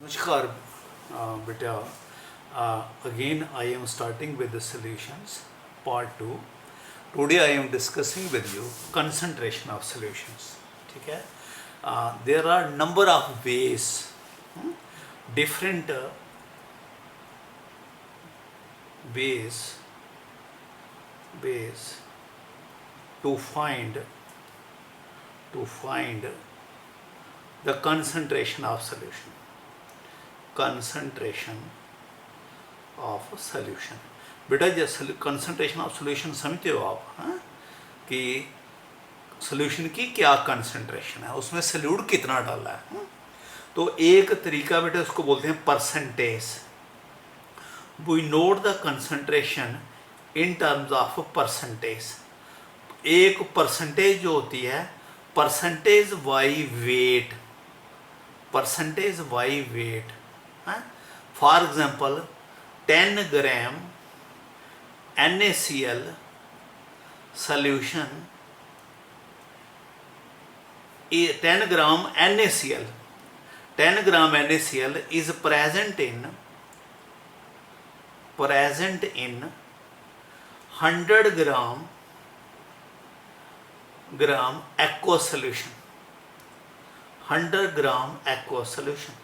Namaskar, beta. Again, I am starting with the solutions, part 2. Today, I am discussing with you concentration of solutions. ठीक है? There are number of ways, different ways, ways to find the concentration of solution. Concentration of solution. बेटा जैसे concentration of solution समझते हो आप, हाँ, कि solution की क्या कंसंट्रेशन है, उसमें सल्यूट कितना डाला है, हाँ? तो एक तरीका बेटा उसको बोलते हैं percentage. We note the concentration in terms of percentage. एक परसेंटेज जो होती है percentage by weight, percentage by weight. For example 10 gram NaCl solution, 10 gram NaCl, 10 gram NaCl is present in 100 gram aqueous solution, 100 gram aqua solution.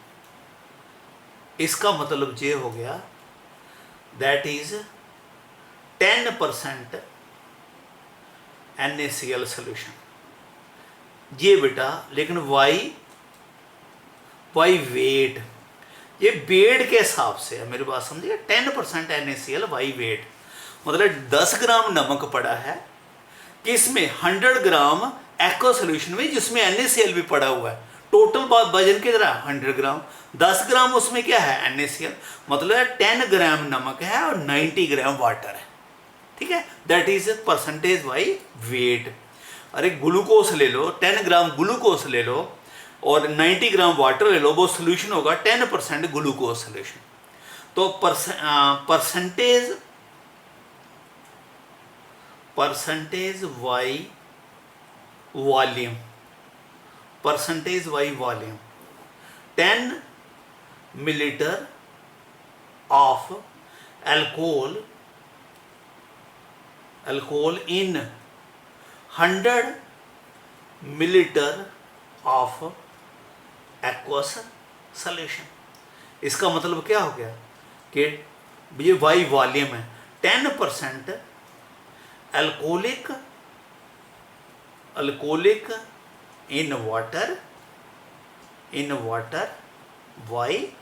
इसका मतलब ये हो गया that is 10% NaCl solution. ये बेटा लेकिन वाई वेट, ये वेट के हिसाब से है, मेरी बात समझिए। 10% NaCl वाई वेट मतलब 10 ग्राम नमक पड़ा है किसमें 100 ग्राम एक्वा सोल्यूशन में, जिसमें NaCl भी पड़ा हुआ है। टोटल वजन कितना है 100 ग्राम, 10 ग्राम उसमें क्या है NaCl, मतलब 10 ग्राम नमक है और 90 ग्राम वाटर है। ठीक है, that is percentage by wait. अरे ग्लूकोज ले लो, 10 ग्राम ग्लूकोज ले लो और 90 ग्राम वाटर ले लो, वो सोल्यूशन होगा 10% ग्लूकोज सोल्यूशन। तो percentage by volume, percentage by volume 10 millilitre of alcohol in 100 millilitre of aqueous solution. इसका मतलब क्या हो गया कि ये वाई वॉल्यूम है, 10% alcoholic in water by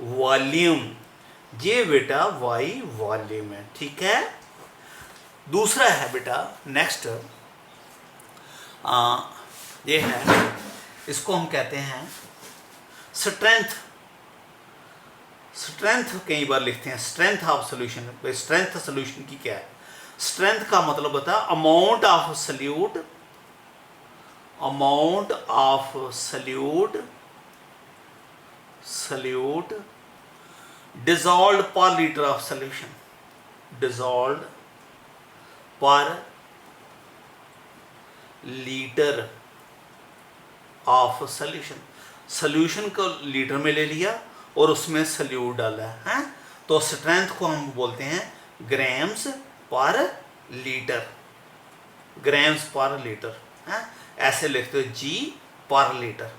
volume, ये बेटा वाई वॉल्यूम है। ठीक है, दूसरा है बेटा नेक्स्ट, ये है, इसको हम कहते हैं स्ट्रेंथ। स्ट्रेंथ कई बार लिखते हैं strength of solution. Strength solution की क्या है? स्ट्रेंथ का मतलब होता है amount of solute dissolved per liter of solution, dissolved per liter of solution। Solution को लीटर में ले लिया और उसमें सल्यूट डाला है, तो स्ट्रेंथ को हम बोलते हैं ग्राम्स पर लीटर, ग्राम्स पर लीटर है, ऐसे लिखते हो G पर लीटर,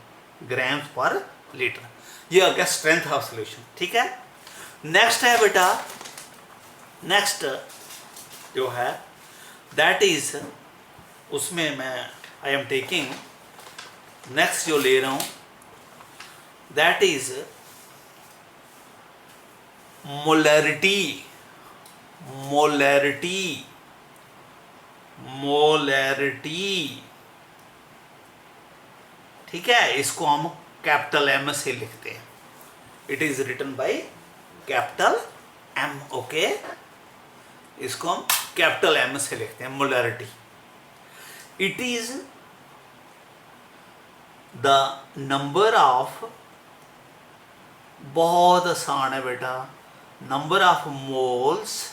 ग्राम्स पर लीटर। ये आ गया स्ट्रेंथ ऑफ सोल्यूशन। ठीक है, नेक्स्ट है बेटा, नेक्स्ट जो है दैट इज, उसमें मैं आई एम टेकिंग नेक्स्ट जो ले रहा हूं दैट इज मोलैरिटी। ठीक है, इसको हम कैपिटल M से लिखते हैं। It is written by capital M। Okay, इसको हम कैपिटल M से लिखते हैं, molarity. It is the number of, बहुत आसान है बेटा, number of moles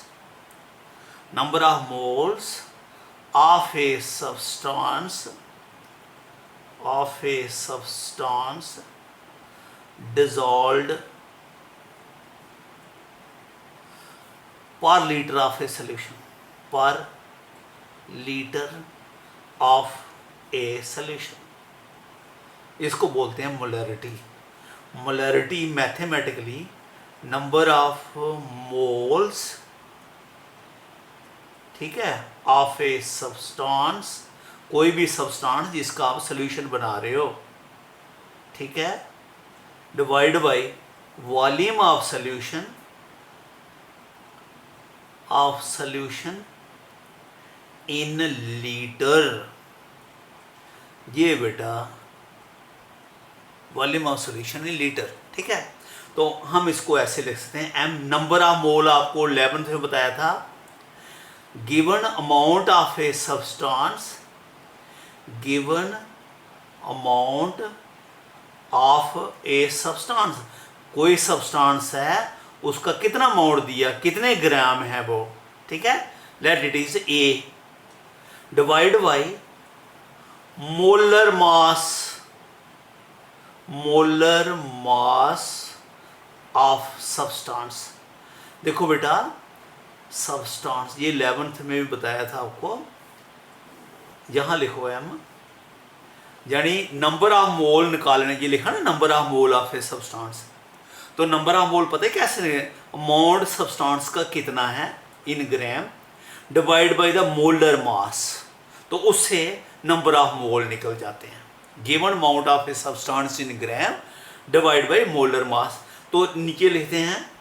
of a substance dissolved per liter of a solution, per liter of a solution, इसको बोलते हैं molarity. Molarity mathematically number of moles, ठीक है, ऑफ ए सब्सटेंस, कोई भी सब्सटेंस जिसका आप सोल्यूशन बना रहे हो, ठीक है, divide by volume of solution, in litre. ये बेटा volume of solution in litre, ठीक है। तो हम इसको ऐसे लिख सकते हैं, एम नंबर ऑफ मोल आपको 11th में बताया था, given amount of a substance, given amount of a substance, कोई सब्सटेंस है उसका कितना अमाउंट दिया, कितने ग्राम है वो, ठीक है, let it is a, divide by molar mass, molar mass of substance. देखो बेटा सब्सटेंस, ये 11th में भी बताया था आपको, यहाँ लिखो एम, यानी नंबर ऑफ मोल निकालने, ये लिखा ना number of mole of a substance, तो नंबर ऑफ मोल पता है कैसे, अमाउंट सब्सटेंस का कितना है in gram, divide by the molar mass, तो उससे नंबर ऑफ मोल निकल जाते हैं। Given amount of a substance in gram divide by molar mass, तो नीचे लिखते हैं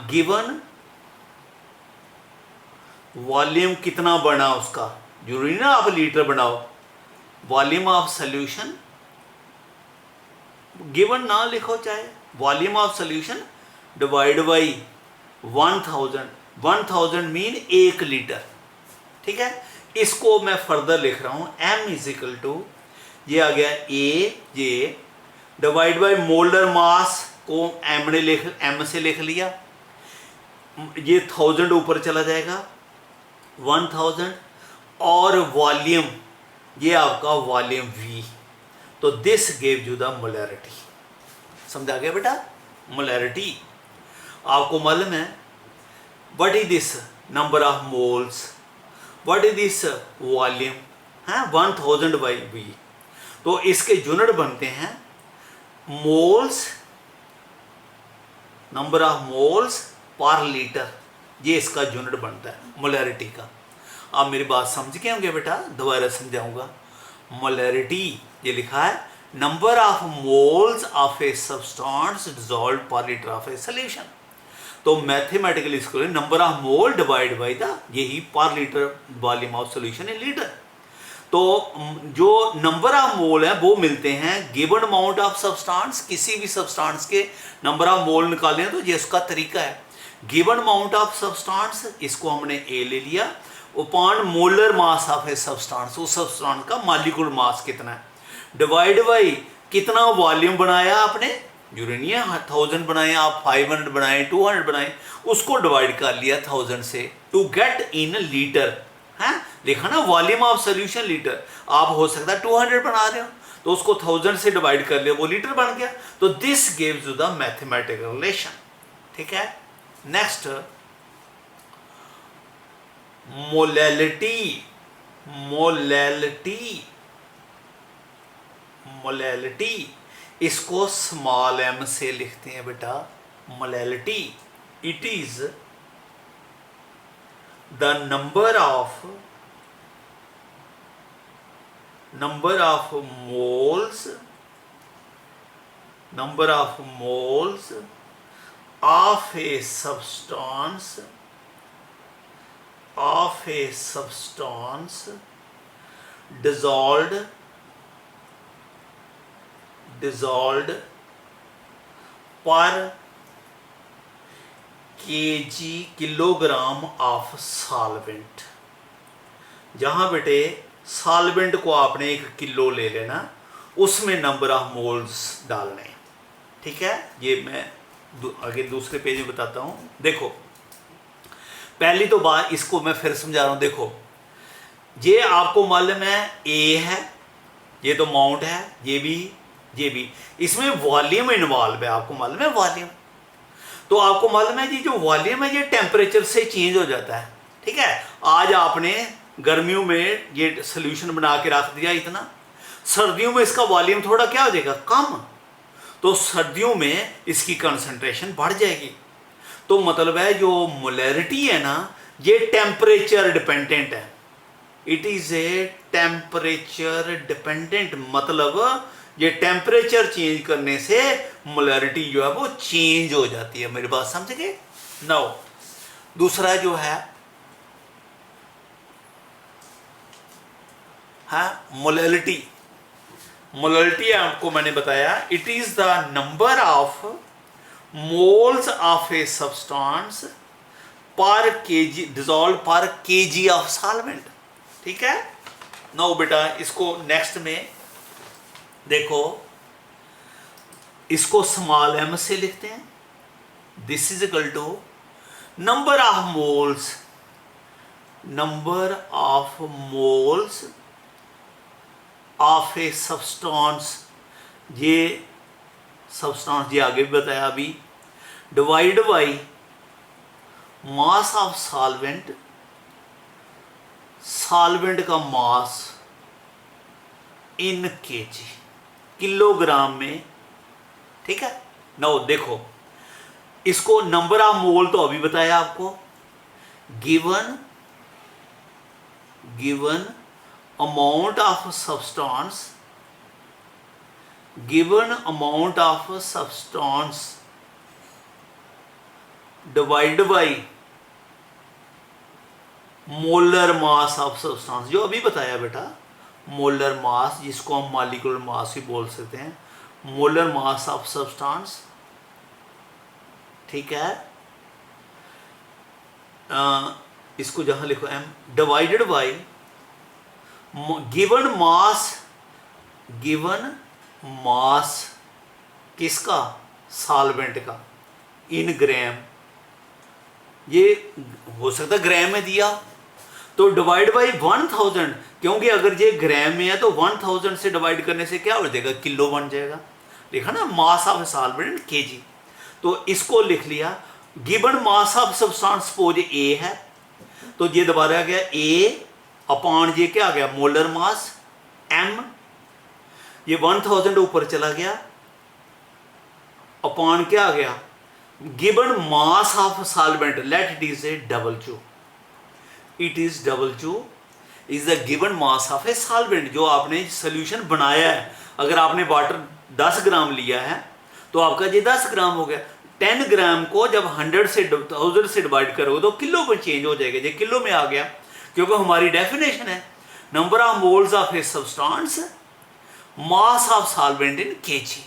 गिवन वॉल्यूम कितना बना उसका, जरूरी ना आप लीटर बनाओ, वॉल्यूम ऑफ सोल्यूशन, गिवन ना लिखो चाहे, volume of solution divide by 1000, 1000 mean 1 litre, ठीक है। इसको मैं फर्दर लिख रहा हूं, m इज इक्वल टू, ये आ गया ए, ये डिवाइड बाई मोलर मास को m ने m से लिख लिया, ये 1000 ऊपर चला जाएगा 1000, और वॉल्यूम ये आपका वॉल्यूम v, तो this gave you the molarity. समझा गया बेटा, मोलैरिटी आपको मालूम है, what is this number of moles, what is this volume है, 1000 बाई v, तो इसके यूनिट बनते हैं moles, number of moles per litre, ये इसका यूनिट बनता है मोलैरिटी का। आप मेरी बात समझ गए होंगे बेटा, दोबारा समझाऊंगा। मोलैरिटी ये लिखा है number of moles of a substance dissolved पर लीटर ऑफ ए सॉल्यूशन, तो मैथमेटिकली इसको number of mole divide by the, यही पर litre volume of solution in litre. तो जो नंबर ऑफ मोल है वो मिलते हैं गिवन अमाउंट ऑफ सब्सटेंस, किसी भी सब्सटेंस के नंबर ऑफ मोल निकालने हैं तो ये इसका तरीका है, गिवन अमाउंट ऑफ सब्सटेंस, इसको हमने ए ले लिया, upon molar mass of a substance, उस सब्सटेंस का मॉलिक्यूलर मास कितना है, डिवाइड बाई कितना वॉल्यूम बनाया आपने, जरूरी है 1000 बनाए आप, 500 बनाए, 200 बनाए, उसको डिवाइड कर लिया 1000 से, टू गेट इन लीटर है, लिखा ना वॉल्यूम ऑफ सोल्यूशन लीटर, आप हो सकता है 200 बना रहे हो तो उसको 1000 से डिवाइड कर लिया, वो लीटर बन गया, तो this gives you the mathematical relation, ठीक है। नेक्स्ट मोलैलिटी, मोलैलिटी, मोलैलिटी इसको स्मॉल m से लिखते हैं बेटा, molality, it is the number of moles, number of moles of a substance, of a substance dissolved पर kg किलोग्राम ऑफ सॉल्वेंट। जहां बेटे सॉल्वेंट को आपने 1 किलो ले लेना, उसमें नंबर ऑफ मोल्स डालने, ठीक है। ये मैं आगे दूसरे पेज में बताता हूं। देखो पहली तो बात, इसको मैं फिर समझा रहा हूं। देखो ये आपको मालूम है ए है, ये तो अमाउंट है, ये भी ये भी, इसमें वॉल्यूम इन्वॉल्व है, आपको मालूम है वॉल्यूम। तो आपको मालूम है जी जो वॉल्यूम है ये टेम्परेचर से चेंज हो जाता है, ठीक है। आज आपने गर्मियों में ये सोल्यूशन बना के रख दिया इतना, सर्दियों में इसका वॉल्यूम थोड़ा क्या हो जाएगा, कम, तो सर्दियों में इसकी कंसंट्रेशन बढ़ जाएगी। तो मतलब है जो मोलैरिटी है ना ये टेम्परेचर डिपेंडेंट है, it is a temperature dependent, मतलब ये टेम्परेचर चेंज करने से मोलैरिटी जो है वो चेंज हो जाती है। मेरी बात समझ गए। नाउ दूसरा जो है मोलैरिटी। मोलैरिटी आपको मैंने बताया it is the number of moles of a substance पर केजी डिजॉल्व पर केजी ऑफ सॉल्वेंट, ठीक है। नाउ बेटा इसको नेक्स्ट में देखो, इसको स्मॉल m से लिखते हैं, this is equal to number of moles of a substance, ये सब्सटेंस ये आगे भी बताया अभी, divide by mass of solvent, solvent का मास इन केजी, किलोग्राम में, ठीक है। नाउ देखो इसको नंबर ऑफ मोल तो अभी बताया आपको, given amount of substance, divide by molar mass of substance, जो अभी बताया बेटा, मोलर मास जिसको हम मॉलिक्यूलर मास भी बोल सकते हैं, मोलर मास ऑफ सब्सटेंस, ठीक है। इसको जहां लिखो m, divided by given mass किसका, सॉल्वेंट का, इन ग्राम, ये हो सकता है ग्राम में दिया, तो डिवाइड बाई 1000, क्योंकि अगर ये ग्राम में है तो 1000 से डिवाइड करने से क्या हो जाएगा, किलो बन जाएगा, लिखा ना, मास ऑफ सॉल्वेंट केजी। तो इसको लिख लिया, given mass of substance suppose A है, तो ये दोबारा आ गया ए अपॉन ये क्या आ गया, मोलर मास m, ये 1000 ऊपर चला गया, अपॉन क्या आ गया, given mass of solvent, let it is a W, it is W is the given mass of a solvent, जो आपने सोल्यूशन बनाया है। अगर आपने वाटर 10 ग्राम लिया है तो आपका ये 10 ग्राम हो गया, 10 ग्राम को जब 100 से 1000 से डिवाइड करोगे तो किलो में चेंज हो जाएगा, ये किलो में आ गया, क्योंकि हमारी डेफिनेशन है number of moles of a substance mass of solvent in KG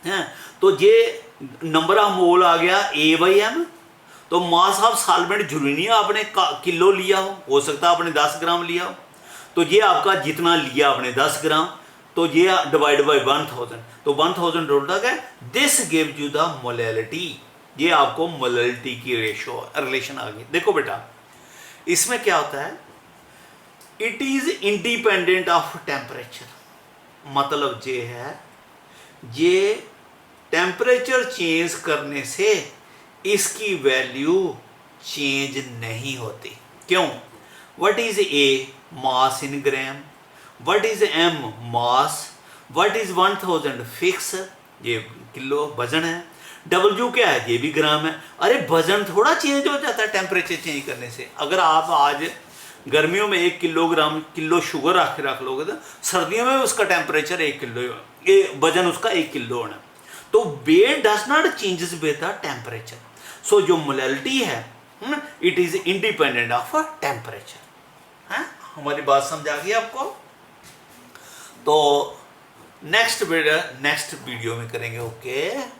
है। तो ये नंबर ऑफ मोल आ गया A/m, तो मास ऑफ सॉल्वेंट जरूरी नहीं है आपने किलो लिया हो सकता है आपने 10 ग्राम लिया हो, तो ये आपका जितना लिया आपने 10 ग्राम, तो ये डिवाइड बाई 1000, तो 1000 टोटल है, this give you the molarity, ये आपको मोलैरिटी की रिलेशन आ गई। देखो बेटा इसमें क्या होता है, it is independent of temperature, मतलब ये है ये टेम्परेचर चेंज करने से इसकी वैल्यू चेंज नहीं होती। क्यों? What is a, mass in gram, what is m, mass, what is 1000, fix, ये किलो वजन है, W क्या है, ये भी ग्राम है। अरे वजन थोड़ा चेंज हो जाता है टेम्परेचर चेंज करने से। अगर आप आज गर्मियों में 1 किलो शुगर रख लोगे तो सर्दियों में उसका टेम्परेचर 1 किलो, वजन उसका 1 किलो होना। तो weight does not changes with the temperature, so जो मोलैरिटी है it is independent of temperature. है, हमारी बात समझ आ गई आपको? तो नेक्स्ट वीडियो में करेंगे। ओके।